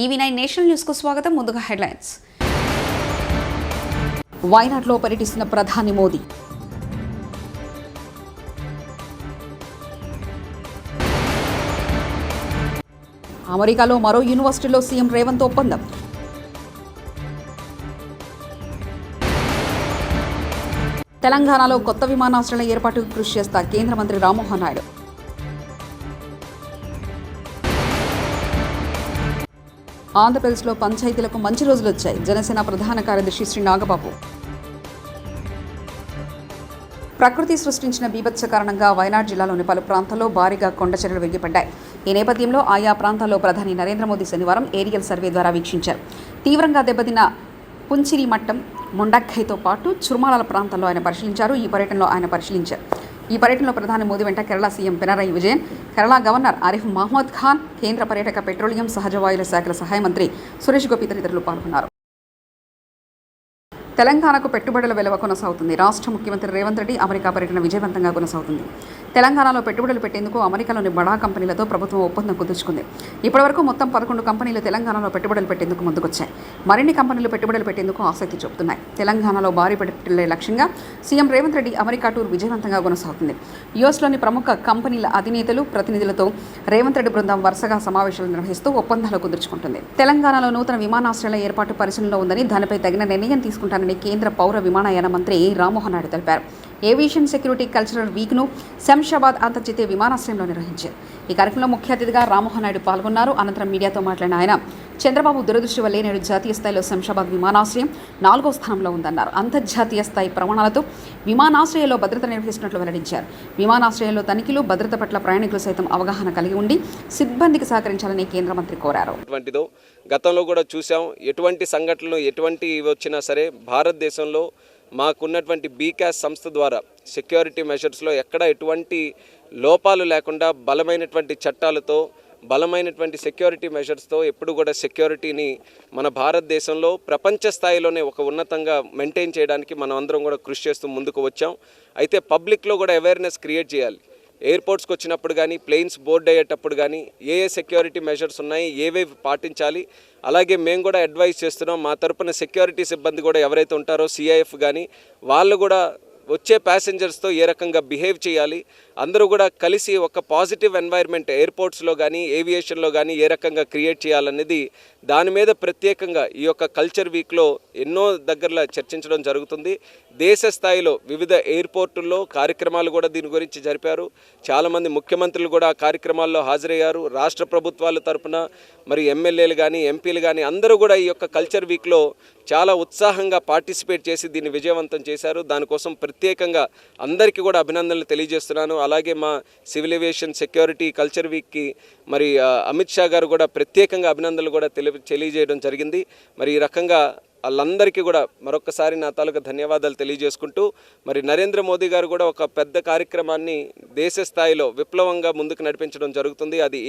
ఈవీ9 national news కు స్వాగతం. ముందుగా హెడ్లైన్స్. వయనాడ్లో పర్యటిస్తున్న ప్రధాని మోదీ. అమెరికాలో మరో యూనివర్సిటీలో సీఎం రేవంత్ ఒప్పందం. తెలంగాణలో కొత్త విమానాశ్రయాల ఏర్పాటుకు కృషి చేస్తా కేంద్ర మంత్రి రామ్మోహన్ నాయుడు. ఆంధ్రప్రదేశ్లో పంచాయతీలకు మంచి రోజులు వచ్చాయి. జనసేన ప్రధాన కార్యదర్శి శ్రీ నాగబాబు. ప్రకృతి సృష్టించిన బీభత్స కారణంగా వయనాడ్ జిల్లాలోని పలు ప్రాంతాల్లో భారీగా కొండచర్యలు వెలిగిపడ్డాయి. ఈ నేపథ్యంలో ఆయా ప్రాంతాల్లో ప్రధాని నరేంద్ర మోదీ శనివారం ఏరియల్ సర్వే ద్వారా వీక్షించారు. తీవ్రంగా దెబ్బతిన్న పుంచిరి మట్టం, మొండక్కైతో పాటు చురుమాల ప్రాంతాల్లో ఆయన పరిశీలించారు. ఈ పర్యటనలో ప్రధాని మోదీ వెంట కేరళ సీఎం పినరయి విజయన్, కేరళ గవర్నర్ ఆరిఫ్ మహమ్మద్ ఖాన్, కేంద్ర పర్యాటక, పెట్రోలియం, సహజ వాయువుల శాఖల సహాయ మంత్రి సురేష్ గోపి తదితరులు పాల్గొన్నారు. తెలంగాణకు పెట్టుబడుల వెలువ కొనసాగుతుంది. రాష్ట్ర ముఖ్యమంత్రి రేవంత్ రెడ్డి అమెరికా పర్యటన విజయవంతంగా కొనసాగుతుంది. తెలంగాణలో పెట్టుబడులు పెట్టేందుకు అమెరికాలోని బడా కంపెనీలతో ప్రభుత్వం ఒప్పందం కుదుర్చుకుంది. ఇప్పటివరకు మొత్తం 11 కంపెనీలు తెలంగాణలో పెట్టుబడులు పెట్టేందుకు ముందుకొచ్చాయి. మరిన్ని కంపెనీలు పెట్టుబడులు పెట్టేందుకు ఆసక్తి చూపుతున్నాయి. తెలంగాణలో భారీ పెట్టుబడులే లక్ష్యంగా CM Revanth Reddy America tour విజయవంతంగా కొనసాగుతుంది. యుఎస్లోని ప్రముఖ కంపెనీల అధినేతలు, ప్రతినిధులతో రేవంత్ రెడ్డి బృందం వరుసగా సమావేశాలు నిర్వహిస్తూ ఒప్పందాలు కుదుర్చుకుంటుంది. తెలంగాణలో నూతన విమానాశ్రయాల ఏర్పాటు పరిశీలనలో ఉందని, దానిపై తగిన నిర్ణయం తీసుకుంటానని కేంద్ర పౌర విమానయాన మంత్రి రామ్మోహన్ నాయుడు తెలిపారు. ఏవియేషన్ సెక్యూరిటీ కల్చరల్ వీక్ను శంషాబాద్ అంతర్జాతీయ విమానాశ్రయంలో నిర్వహించారు. ఈ కార్యక్రమంలో ముఖ్య అతిథిగా రామ్మోహన్ నాయుడు పాల్గొన్నారు. అనంతరం మీడియాతో మాట్లాడిన ఆయన, చంద్రబాబు దురదృష్టి వల్లే నేడు జాతీయ స్థాయిలో శంషాబాద్ విమానాశ్రయం 4వ స్థానంలో ఉందన్నారు. అంతర్జాతీయ స్థాయి ప్రమాణాలతో విమానాశ్రయంలో భద్రత నిర్వహిస్తున్నట్లు వెల్లడించారు. విమానాశ్రయంలో తనిఖీలు, భద్రత పట్ల ప్రయాణికులు సైతం అవగాహన కలిగి ఉండి సిబ్బందికి సహకరించాలని కేంద్ర మంత్రి కోరారు. గతంలో కూడా చూసాం, ఎటువంటి సంఘటనలు ఎటువంటి వచ్చినా సరే భారతదేశంలో మాకున్నటువంటి బీకాస్ సంస్థ ద్వారా సెక్యూరిటీ మెజర్స్లో ఎక్కడ ఎటువంటి లోపాలు లేకుండా బలమైనటువంటి చట్టాలతో, బలమైనటువంటి సెక్యూరిటీ మెజర్స్తో ఎప్పుడు కూడా సెక్యూరిటీని మన భారతదేశంలో ప్రపంచ స్థాయిలోనే ఒక ఉన్నతంగా మెయింటైన్ చేయడానికి మనం అందరం కూడా కృషి చేస్తూ ముందుకు వచ్చాం. అయితే పబ్లిక్లో కూడా అవేర్నెస్ క్రియేట్ చేయాలి. ఎయిర్పోర్ట్స్కి వచ్చినప్పుడు కానీ, ప్లేన్స్ బోర్డ్ అయ్యేటప్పుడు కానీ ఏ సెక్యూరిటీ మెజర్స్ ఉన్నాయి, ఏవేవి పాటించాలి. అలాగే మేము కూడా అడ్వైస్ చేస్తున్నాం. మా తరపున సెక్యూరిటీ సిబ్బంది కూడా ఎవరైతే ఉంటారో సిఐఎఫ్ కానీ, వాళ్ళు కూడా వచ్చే ప్యాసింజర్స్తో ఏ రకంగా బిహేవ్ చేయాలి, అందరూ కూడా కలిసి ఒక పాజిటివ్ ఎన్వైర్న్మెంట్ ఎయిర్పోర్ట్స్లో కానీ, ఏవియేషన్లో కానీ ఏ రకంగా క్రియేట్ చేయాలనేది దాని మీద ప్రత్యేకంగా ఈ యొక్క కల్చర్ వీక్లో ఎన్నో దగ్గరలో చర్చించడం జరుగుతుంది. దేశ స్థాయిలో వివిధ ఎయిర్పోర్టుల్లో కార్యక్రమాలు కూడా దీని గురించి జరిపారు. చాలామంది ముఖ్యమంత్రులు కూడా ఆ కార్యక్రమాల్లో హాజరయ్యారు. రాష్ట్ర ప్రభుత్వాల తరపున మరి ఎమ్మెల్యేలు కానీ, ఎంపీలు కానీ అందరూ కూడా ఈ యొక్క కల్చర్ వీక్లో చాలా ఉత్సాహంగా పార్టిసిపేట్ చేసి దీన్ని విజయవంతం చేశారు. దానికోసం ప్రత్యేకంగా అందరికీ కూడా అభినందనలు తెలియజేస్తున్నాను. అలాగే మా సివిల్ ఏవియేషన్ సెక్యూరిటీ కల్చర్ వీక్కి మరి అమిత్ షా గారు కూడా ప్రత్యేకంగా అభినందనలు కూడా తెలియజేయడం జరిగింది. మరి ఈ రకంగా వాళ్ళందరికీ కూడా మరొకసారి నా తాలూకా ధన్యవాదాలు తెలియజేసుకుంటూ, మరి నరేంద్ర మోదీ గారు కూడా ఒక పెద్ద కార్యక్రమాన్ని దేశ స్థాయిలో విప్లవంగా ముందుకు నడిపించడం జరుగుతుంది. అది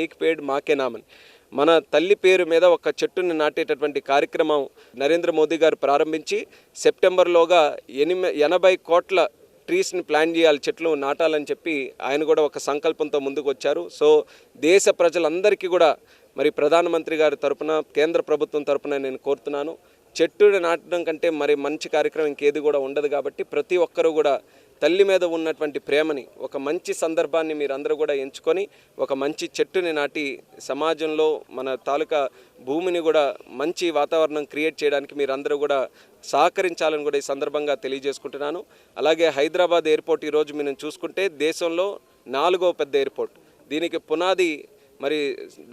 ఏక్ పేడ్ మాకే నామని, మన తల్లి పేరు మీద ఒక చెట్టుని నాటేటటువంటి కార్యక్రమం నరేంద్ర మోదీ గారు ప్రారంభించి సెప్టెంబర్లోగా 80 కోట్ల ట్రీస్ని ప్లాన్ చేయాలి, చెట్లు నాటాలని చెప్పి ఆయన కూడా ఒక సంకల్పంతో ముందుకు వచ్చారు. సో దేశ ప్రజలందరికీ కూడా మరి ప్రధానమంత్రి గారి తరపున, కేంద్ర ప్రభుత్వం తరపున నేను కోరుతున్నాను, చెట్టు నాటడం కంటే మరి మంచి కార్యక్రమం ఇంకేది కూడా ఉండదు. కాబట్టి ప్రతి ఒక్కరూ కూడా తల్లి మీద ఉన్నటువంటి ప్రేమని, ఒక మంచి సందర్భాన్ని మీరందరూ కూడా ఎంచుకొని ఒక మంచి చెట్టుని నాటి సమాజంలో మన తాలూకా భూమిని కూడా మంచి వాతావరణం క్రియేట్ చేయడానికి మీరందరూ కూడా సహకరించాలని కూడా ఈ సందర్భంగా తెలియజేసుకుంటున్నాను. అలాగే హైదరాబాద్ ఎయిర్పోర్ట్ ఈరోజు మనం చూసుకుంటే దేశంలో 4వ పెద్ద ఎయిర్పోర్ట్. దీనికి పునాది మరి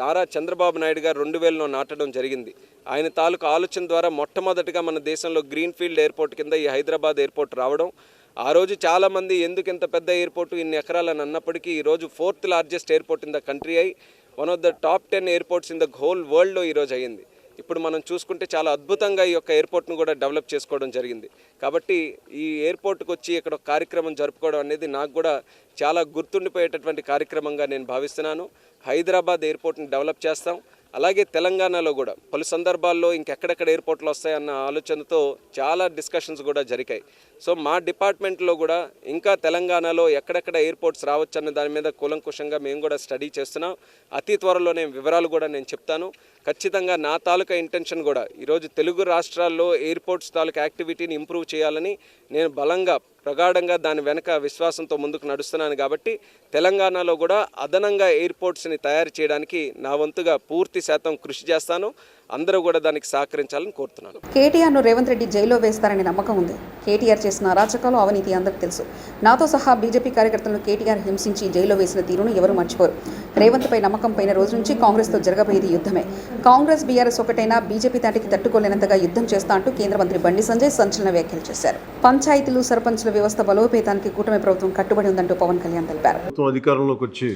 నారా చంద్రబాబు నాయుడు గారు 2000లో నాటడం జరిగింది. ఆయన తాలూకా ఆలోచన ద్వారా మొట్టమొదటిగా మన దేశంలో గ్రీన్ఫీల్డ్ ఎయిర్పోర్ట్ కింద ఈ హైదరాబాద్ ఎయిర్పోర్ట్ రావడం. ఆ రోజు చాలామంది ఎందుకు ఇంత పెద్ద ఎయిర్పోర్టు, ఇన్ని ఎకరాలని అన్నప్పటికీ ఈరోజు 4th largest airport in the country అయి one of the top 10 airports in the whole వరల్డ్లో ఈరోజు అయ్యింది. ఇప్పుడు మనం చూసుకుంటే చాలా అద్భుతంగా ఈ యొక్క ఎయిర్పోర్ట్ను కూడా డెవలప్ చేసుకోవడం జరిగింది. కాబట్టి ఈ ఎయిర్పోర్ట్కి వచ్చి ఇక్కడ కార్యక్రమం జరుపుకోవడం అనేది నాకు కూడా చాలా గుర్తుండిపోయేటటువంటి కార్యక్రమంగా నేను భావిస్తున్నాను. హైదరాబాద్ ఎయిర్పోర్ట్ని డెవలప్ చేస్తాం. అలాగే తెలంగాణలో కూడా పలు సందర్భాల్లో ఇంకెక్కడెక్కడ ఎయిర్పోర్ట్లు వస్తాయన్న ఆలోచనతో చాలా డిస్కషన్స్ కూడా జరిగాయి. సో మా డిపార్ట్మెంట్లో కూడా ఇంకా తెలంగాణలో ఎక్కడెక్కడ ఎయిర్పోర్ట్స్ రావచ్చు అన్న దాని మీద కూలంకుషంగా మేము కూడా స్టడీ చేస్తున్నాం. అతి త్వరలోనే వివరాలు కూడా నేను చెప్తాను. ఖచ్చితంగా నా తాలూకా ఇంటెన్షన్ కూడా ఈరోజు తెలుగు రాష్ట్రాల్లో ఎయిర్పోర్ట్స్ తాలూకా యాక్టివిటీని ఇంప్రూవ్ చేయాలని నేను బలంగా ప్రగాఢంగా దాని వెనక విశ్వాసంతో ముందుకు నడుస్తున్నాను. కాబట్టి తెలంగాణలో కూడా అదనంగా ఎయిర్పోర్ట్స్ని తయారు చేయడానికి నా వంతుగా పూర్తి శాతం కృషి చేస్తాను. అందరూ కూడా దానికి సహకరించాలని కోరుతున్నాను. కేటీఆర్ను రేవంత్ రెడ్డి జైల్లో వేస్తారనే నమ్మకం ఉంది. కేటీఆర్ చేసిన అరాచకాలు, అవినీతి అందరికీ తెలుసు. నాతో సహా బీజేపీ కార్యకర్తలను కేటీఆర్ హింసించి జైల్లో వేసిన తీరును ఎవరు మర్చిపోరు. రేవంత్పై నమ్మకం పోయిన రోజు నుంచి కాంగ్రెస్తో జరగబోయేది యుద్ధమే. కాంగ్రెస్ బీఆర్ఎస్ ఒకటైనా బీజేపీ తాటికి తట్టుకోలేనంతగా యుద్ధం చేస్తా అంటూ కేంద్ర మంత్రి బండి సంజయ్ సంచలన వ్యాఖ్యలు చేశారు. పంచాయతీలు, సర్పంచుల వ్యవస్థ బలోపేతానికి కూటమి ప్రభుత్వం కట్టుబడి ఉందంటూ పవన్ కళ్యాణ్ తెలిపారు. అధికారంలోకి వచ్చి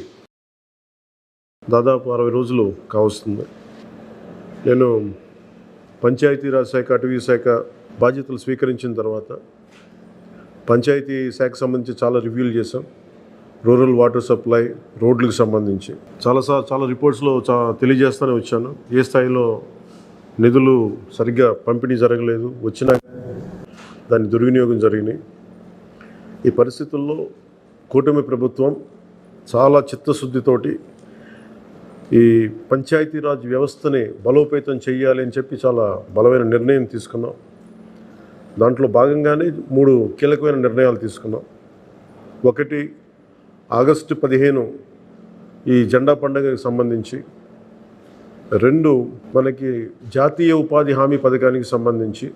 దాదాపు 60 రోజులు కావస్తుంది. నేను పంచాయతీరాజ్ శాఖ, అటవీ శాఖ బాధ్యతలు స్వీకరించిన తర్వాత పంచాయతీ శాఖకు సంబంధించి చాలా రివ్యూలు చేశాం. రూరల్ వాటర్ సప్లై, రోడ్లకు సంబంధించి చాలా రిపోర్ట్స్లో తెలియజేస్తూనే వచ్చాను. ఏ స్థాయిలో నిధులు సరిగ్గా పంపిణీ జరగలేదు, వచ్చినా దాని దుర్వినియోగం జరిగినాయి. ఈ పరిస్థితుల్లో కూటమి ప్రభుత్వం చాలా చిత్తశుద్ధితోటి ఈ పంచాయతీరాజ్ వ్యవస్థని బలోపేతం చేయాలి అని చెప్పి చాలా బలమైన నిర్ణయం తీసుకున్నాం. దాంట్లో భాగంగానే 3 కీలకమైన నిర్ణయాలు తీసుకున్నాం. ఒకటి, ఆగస్టు 15 ఈ జెండా పండుగకి సంబంధించి. 2, మనకి జాతీయ ఉపాధి హామీ పథకానికి సంబంధించి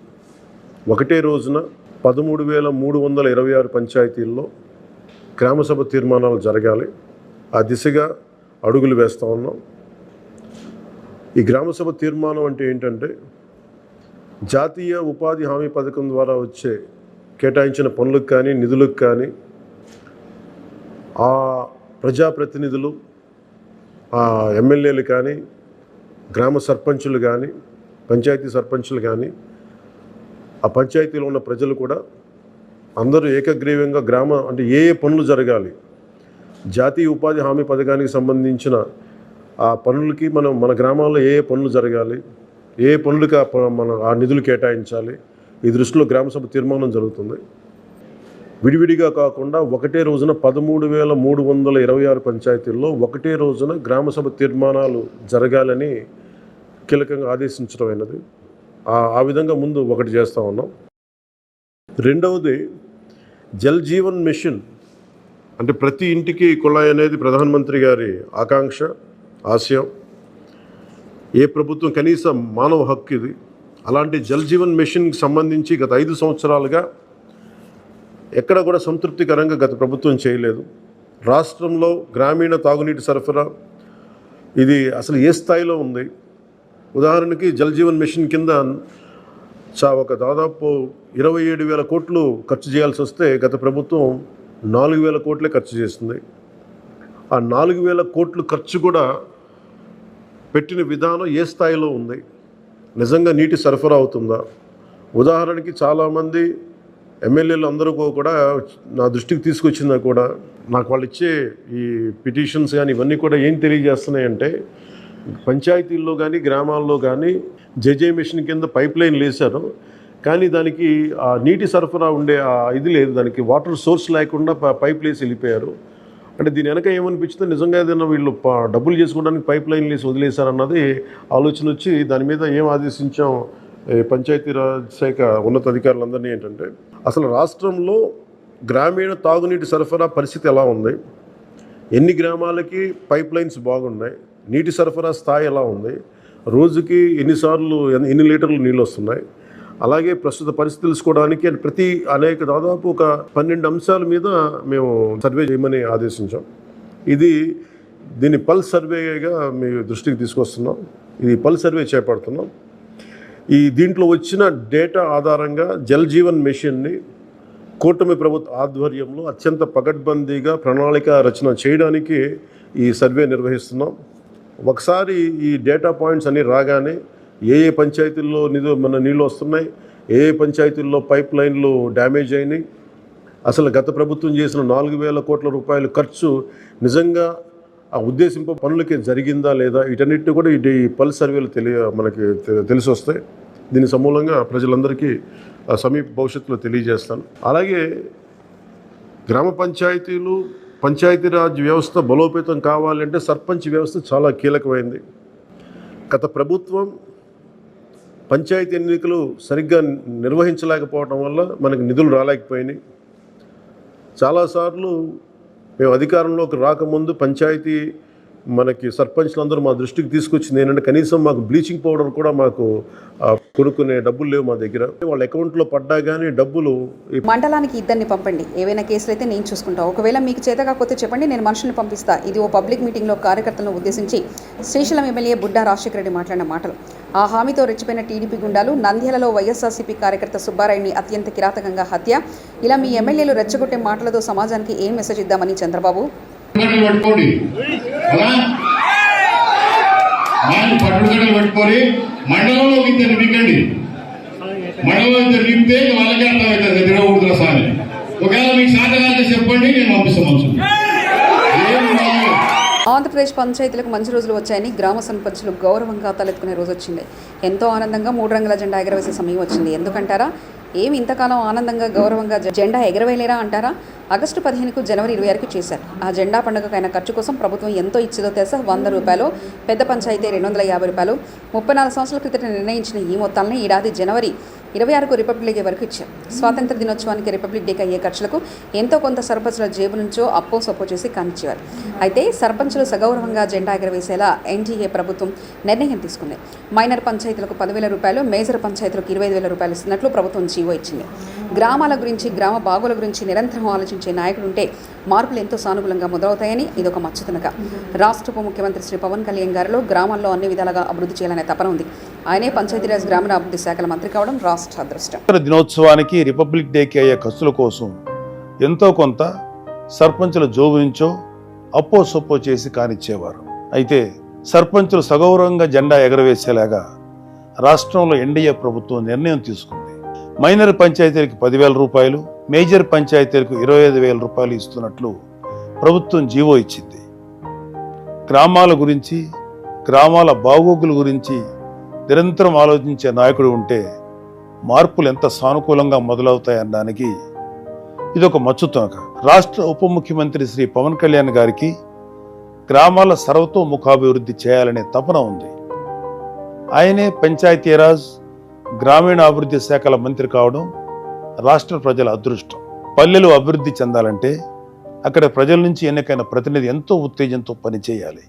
ఒకటే రోజున 13,326 పంచాయతీల్లో గ్రామసభ తీర్మానాలు జరగాలి. ఆ దిశగా అడుగులు వేస్తూ ఉన్నాం. ఈ గ్రామసభ తీర్మానం అంటే ఏంటంటే, జాతీయ ఉపాధి హామీ పథకం ద్వారా వచ్చే కేటాయించిన పనులకు కానీ నిధులకు కానీ ఆ ప్రజాప్రతినిధులు, ఆ ఎమ్మెల్యేలు కానీ, గ్రామ సర్పంచులు కానీ, పంచాయతీ సర్పంచులు కానీ, ఆ పంచాయతీలో ఉన్న ప్రజలు కూడా అందరూ ఏకగ్రీవంగా అంటే ఏ పనులు జరగాలి, జాతీయ ఉపాధి హామీ పథకానికి సంబంధించిన ఆ పనులకి మన గ్రామాల్లో ఏ పనులు జరగాలి, ఏ పనులకి ఆ నిధులు కేటాయించాలి, ఈ దృష్టిలో గ్రామసభ తీర్మానం జరుగుతుంది. విడివిడిగా కాకుండా ఒకటే రోజున 13,326 పంచాయతీల్లో ఒకటే రోజున గ్రామసభ తీర్మానాలు జరగాలని కీలకంగా ఆదేశించడం అయినది. ఆ విధంగా ముందు ఒకటి చేస్తూ ఉన్నాం. రెండవది, జల్ జీవన్ మిషన్ అంటే ప్రతి ఇంటికి కుళాయి అనేది ప్రధానమంత్రి గారి ఆకాంక్ష, ఆశయం. ఏ ప్రభుత్వం కనీసం మానవ హక్కు ఇది. అలాంటి జల్ జీవన్ మిషన్కి సంబంధించి గత 5 సంవత్సరాలుగా ఎక్కడ కూడా సంతృప్తికరంగా గత ప్రభుత్వం చేయలేదు. రాష్ట్రంలో గ్రామీణ తాగునీటి సరఫరా ఇది అసలు ఏ స్థాయిలో ఉంది? ఉదాహరణకి జల్ జీవన్ మిషన్ కింద ఒక దాదాపు 27,000 కోట్లు ఖర్చు చేయాల్సి వస్తే గత ప్రభుత్వం 4,000 కోట్లే ఖర్చు చేస్తుంది. ఆ 4,000 కోట్లు ఖర్చు కూడా పెట్టిన విధానం ఏ స్థాయిలో ఉంది? నిజంగా నీటి సరఫరా అవుతుందా? ఉదాహరణకి చాలామంది ఎమ్మెల్యేలు అందరూ కూడా నా దృష్టికి తీసుకొచ్చిందా కూడా నాకు వాళ్ళు ఇచ్చే ఈ పిటిషన్స్ కానీ ఇవన్నీ కూడా ఏం తెలియజేస్తున్నాయంటే, పంచాయతీల్లో కానీ గ్రామాల్లో కానీ జేజే మిషన్ కింద పైప్ లైన్లు వేశారు, కానీ దానికి ఆ నీటి సరఫరా ఉండే ఇది లేదు, దానికి వాటర్ సోర్స్ లేకుండా పైప్ వేసి వెళ్ళిపోయారు. అంటే దీని వెనక ఏమనిపించిందో, నిజంగా ఏదైనా వీళ్ళు డబ్బులు చేసుకోవడానికి పైప్ లైన్లు వేసి వదిలేశారన్నది ఆలోచన వచ్చి దాని మీద ఏం ఆదేశించాం పంచాయతీరాజ్ శాఖ ఉన్నతాధికారులందరినీ ఏంటంటే, అసలు రాష్ట్రంలో గ్రామీణ తాగునీటి సరఫరా పరిస్థితి ఎలా ఉంది, ఎన్ని గ్రామాలకి పైప్ లైన్స్ బాగున్నాయి, నీటి సరఫరా స్థాయి ఎలా ఉంది, రోజుకి ఎన్ని లీటర్లు నీళ్ళు వస్తున్నాయి, అలాగే ప్రస్తుత పరిస్థితి తెలుసుకోవడానికి దాదాపు ఒక 12 అంశాల మీద మేము సర్వే చేయమని ఆదేశించాం. దీన్ని పల్స్ సర్వేగా మీ దృష్టికి తీసుకొస్తున్నాం. ఇది పల్స్ సర్వే చేపడుతున్నాం. దీంట్లో వచ్చిన డేటా ఆధారంగా జల్ జీవన్ మిషన్ని కూటమి ప్రభుత్వ ఆధ్వర్యంలో అత్యంత పకడ్బందీగా ప్రణాళిక రచన చేయడానికి ఈ సర్వే నిర్వహిస్తున్నాం. ఒకసారి ఈ డేటా పాయింట్స్ అన్నీ రాగానే ఏ పంచాయతీల్లో నీళ్ళు వస్తున్నాయి, ఏ పంచాయతీల్లో పైప్ లైన్లు డ్యామేజ్ అయినాయి, అసలు గత ప్రభుత్వం చేసిన 4,000 కోట్ల రూపాయల ఖర్చు నిజంగా ఆ ఉద్దేశింప పనులకి జరిగిందా లేదా, వీటన్నిటిని కూడా ఈ పల్స్ సర్వేలు మనకి తెలిసి వస్తాయి. దీని సమూలంగా ప్రజలందరికీ సమీప భవిష్యత్తులో తెలియజేస్తాను. అలాగే గ్రామ పంచాయతీలు, పంచాయతీరాజ్ వ్యవస్థ బలోపేతం కావాలంటే సర్పంచ్ వ్యవస్థ చాలా కీలకమైంది. గత ప్రభుత్వం పంచాయతీ ఎన్నికలు సరిగ్గా నిర్వహించలేకపోవడం వల్ల మనకు నిధులు రాలేకపోయినాయి. చాలాసార్లు మేము అధికారంలోకి రాకముందు పంచాయతీ మనకి సర్పంచ్లందరూ మా దృష్టికి తీసుకొచ్చింది ఏంటంటే కనీసం మాకు బ్లీచింగ్ పౌడర్ కూడా మాకు కొనుక్కునే డబ్బులు లేవు మా దగ్గర. వాళ్ళ అకౌంట్లో పడ్డా కానీ డబ్బులు. మండలానికి ఇద్దరిని పంపండి, ఏవైనా కేసులు అయితే నేను చూసుకుంటా. ఒకవేళ మీకు చేత కాకపోతే చెప్పండి, నేను మనుషుల్ని పంపిస్తా. ఇది ఓ పబ్లిక్ మీటింగ్లో కార్యకర్తలను ఉద్దేశించి శ్రీశైలం ఎమ్మెల్యే బుడ్డా రాజశేఖర రెడ్డి మాట్లాడిన మాటలు. ఆ హామీతో రెచ్చిపోయిన టీడీపీ గుండాలు నంద్యాలలో వైఎస్ఆర్సీపీ కార్యకర్త సుబ్బారాయుడిని అత్యంత కిరాతకంగా హత్య. ఇలా మీ ఎమ్మెల్యేలు రెచ్చగొట్టే మాటలతో సమాజానికి ఏం మెసేజ్ ఇద్దామని చంద్రబాబు పట్టుకొని మండలంలో ఇద్దరు నింపండి. మండలంలో ఇద్దరు నింపితే వాళ్ళకి అర్థమవుతుంది తిరగకూడదు సార్. ఒకవేళ మీకు సాధకాలంటే చెప్పండి, నేను పంపిస్తాను. ఆంధ్రప్రదేశ్ పంచాయతీలకు మంచి రోజులు వచ్చాయని గ్రామ సర్పంచులు గౌరవంగా తలెత్తుకునే రోజు వచ్చింది. ఎంతో ఆనందంగా 3 రంగుల జెండా ఎగరవేసే సమయం వచ్చింది. ఎందుకంటారా? ఏమి ఇంతకాలం ఆనందంగా గౌరవంగా జెండా ఎగరవేయలేరా అంటారా? ఆగస్టు 15కు జనవరి 26కు చేశారు. ఆ జెండా పండుగకు అయిన ఖర్చు కోసం ప్రభుత్వం ఎంతో ఇచ్చేదో తెలుసా? 100 రూపాయలు, పెద్ద పంచాయతీ 250 రూపాయలు. 34 సంవత్సరాల క్రితం నిర్ణయించిన ఈ మొత్తాలను ఏడాది జనవరి 26కు రిపబ్లిక్ డే వరకు ఇచ్చారు. స్వాతంత్ర దినోత్సవానికి రిపబ్లిక్ డేకి అయ్యే ఖర్చులకు ఎంతో కొంత సర్పంచుల జేబు నుంచో అప్పో సొప్పో చేసి కానిచ్చేవారు. అయితే సర్పంచులు సగౌరవంగా జెండా ఎగరవేసేలా ఎన్డీఏ ప్రభుత్వం నిర్ణయం తీసుకుంది. మైనర్ పంచాయతీలకు 10,000 రూపాయలు, మేజర్ పంచాయతీలకు 25,000 రూపాయలు ఇస్తున్నట్లు ప్రభుత్వం జీవో ఇచ్చింది. గ్రామాల గురించి, గ్రామ బాగోల గురించి నిరంతరం ఆలోచించే నాయకుడుంటే మార్పులు ఎంతో సానుకూలంగా మొదలవుతాయని ఇదొక మచ్చుతునక. రాష్ట్ర ఉప ముఖ్యమంత్రి శ్రీ పవన్ కళ్యాణ్ గారిలో గ్రామాల్లో అన్ని విధాలుగా అభివృద్ధి చేయాలనే తపన ఉంది. ఆయనే పంచాయతీరాజ్ గ్రామీణాభివృద్ధి శాఖల మంత్రి కావడం రాష్ట్ర అదృష్టం. దినోత్సవానికి, రిపబ్లిక్ డేకి అయ్యే ఖర్చుల కోసం ఎంతో కొంత సర్పంచుల జోబు నుంచో అప్పో సొప్పో చేసి కానిచ్చేవారు. అయితే సర్పంచులు సగౌరవంగా జెండా ఎగరవేసేలాగా రాష్ట్రంలో ఎన్డీఏ ప్రభుత్వం నిర్ణయం తీసుకుంది. మైనర్ పంచాయతీలకు 10,000 రూపాయలు, మేజర్ పంచాయతీలకు 25,000 రూపాయలు ఇస్తున్నట్లు ప్రభుత్వం జీవో ఇచ్చింది. గ్రామాల గురించి, గ్రామాల బాగోగుల గురించి నిరంతరం ఆలోచించే నాయకుడు ఉంటే మార్పులు ఎంత సానుకూలంగా మొదలవుతాయనడానికి ఇదొక మచ్చుతునక. రాష్ట్ర ఉప ముఖ్యమంత్రి శ్రీ పవన్ కళ్యాణ్ గారికి గ్రామాల సర్వతోముఖాభివృద్ధి చేయాలనే తపన ఉంది. ఆయనే పంచాయతీరాజ్ గ్రామీణాభివృద్ధి శాఖల మంత్రి కావడం రాష్ట్ర ప్రజల అదృష్టం. పల్లెలు అభివృద్ధి చెందాలంటే అక్కడ ప్రజల నుంచి ఎన్నికైన ప్రతినిధి ఎంతో ఉత్తేజంతో పనిచేయాలి,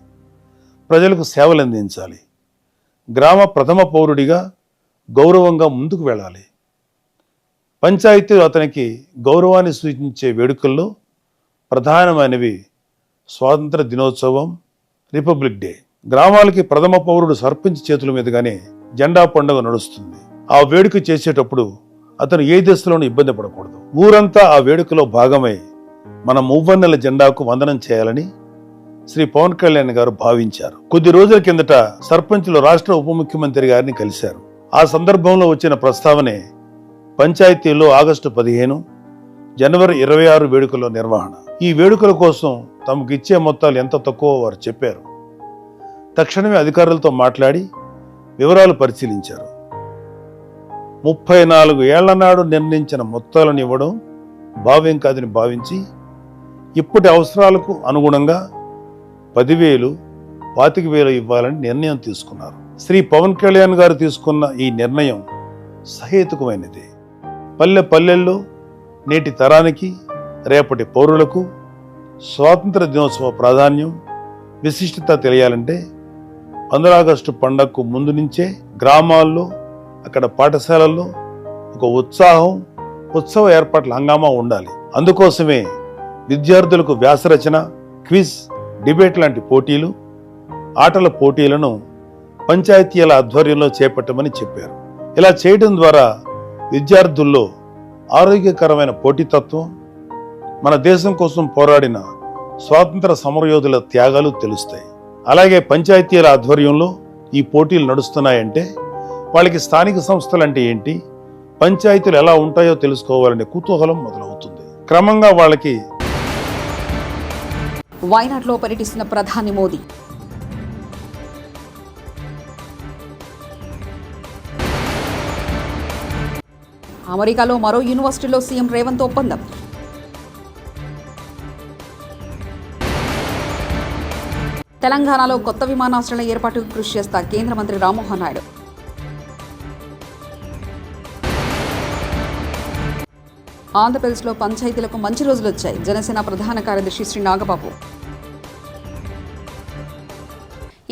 ప్రజలకు సేవలు అందించాలి, గ్రామ ప్రథమ పౌరుడిగా గౌరవంగా ముందుకు వెళ్ళాలి. పంచాయతీలు అతనికి గౌరవాన్ని సూచించే వేడుకల్లో ప్రధానమైనవి స్వాతంత్ర దినోత్సవం, రిపబ్లిక్ డే. గ్రామాలకి ప్రథమ పౌరుడు సర్పంచ్ చేతుల మీదుగానే జెండా పండుగ నడుస్తుంది. ఆ వేడుక చేసేటప్పుడు అతను ఏ దశలోనూ ఇబ్బంది పడకూడదు. ఊరంతా ఆ వేడుకలో భాగమై మన మువ్వన్నెల జెండాకు వందనం చేయాలని శ్రీ పవన్ కళ్యాణ్ గారు భావించారు. కొద్ది రోజుల కిందట సర్పంచులు రాష్ట్ర ఉప ముఖ్యమంత్రి గారిని కలిశారు. ఆ సందర్భంలో వచ్చిన ప్రస్తావనే పంచాయతీల్లో ఆగస్టు 15, జనవరి 26 వేడుకల నిర్వహణ. ఈ వేడుకల కోసం తమకు ఇచ్చే మొత్తాలు ఎంత తక్కువ వారు చెప్పారు. తక్షణమే అధికారులతో మాట్లాడి వివరాలు పరిశీలించారు. 34 ఏళ్ల నాడు నిర్ణయించిన మొత్తాలను ఇవ్వడం భావ్యం కాదని భావించి ఇప్పటి అవసరాలకు అనుగుణంగా 10,000, 25,000 ఇవ్వాలని నిర్ణయం తీసుకున్నారు. శ్రీ పవన్ కళ్యాణ్ గారు తీసుకున్న ఈ నిర్ణయం సహేతుకమైనది. పల్లెల్లో నేటి తరానికి, రేపటి పౌరులకు స్వాతంత్ర దినోత్సవ ప్రాధాన్యం, విశిష్టత తెలియాలంటే 15 ఆగస్టు పండగకు ముందు నుంచే గ్రామాల్లో, అక్కడ పాఠశాలల్లో ఒక ఉత్సవ ఏర్పాట్ల హంగామా ఉండాలి. అందుకోసమే విద్యార్థులకు వ్యాసరచన, క్విజ్, డిబేట్ లాంటి పోటీలు, ఆటల పోటీలను పంచాయతీల ఆధ్వర్యంలో చేపట్టమని చెప్పారు. ఇలా చేయడం ద్వారా విద్యార్థుల్లో ఆరోగ్యకరమైన పోటీతత్వం, మన దేశం కోసం పోరాడిన స్వాతంత్ర సమరయోధుల త్యాగాలు తెలుస్తాయి. అలాగే పంచాయతీల ఆధ్వర్యంలో ఈ పోటీలు నడుస్తున్నాయంటే వాళ్ళకి స్థానిక సంస్థలు అంటే ఏంటి, పంచాయతీలు ఎలా ఉంటాయో తెలుసుకోవాలనే కుతూహలం మొదలవుతుంది. క్రమంగా వాళ్ళకి. వయనాడ్లో పర్యటిస్తున్న ప్రధాని మోదీ. అమెరికాలో మరో యూనివర్సిటీలో సీఎం రేవంత్ ఒప్పందం. తెలంగాణలో కొత్త విమానాశ్రయాల ఏర్పాటుకు కృషి చేస్తా కేంద్ర మంత్రి రామ్మోహన్ నాయుడు. ఆంధ్రప్రదేశ్లో పంచాయతీలకు మంచి రోజులు వచ్చాయి. జనసేన ప్రధాన కార్యదర్శి శ్రీ నాగబాబు.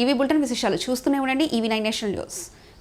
ఇవి బులెటిన్ విశేషాలు. చూస్తూనే ఉండండి EV9 నేషనల్ న్యూస్.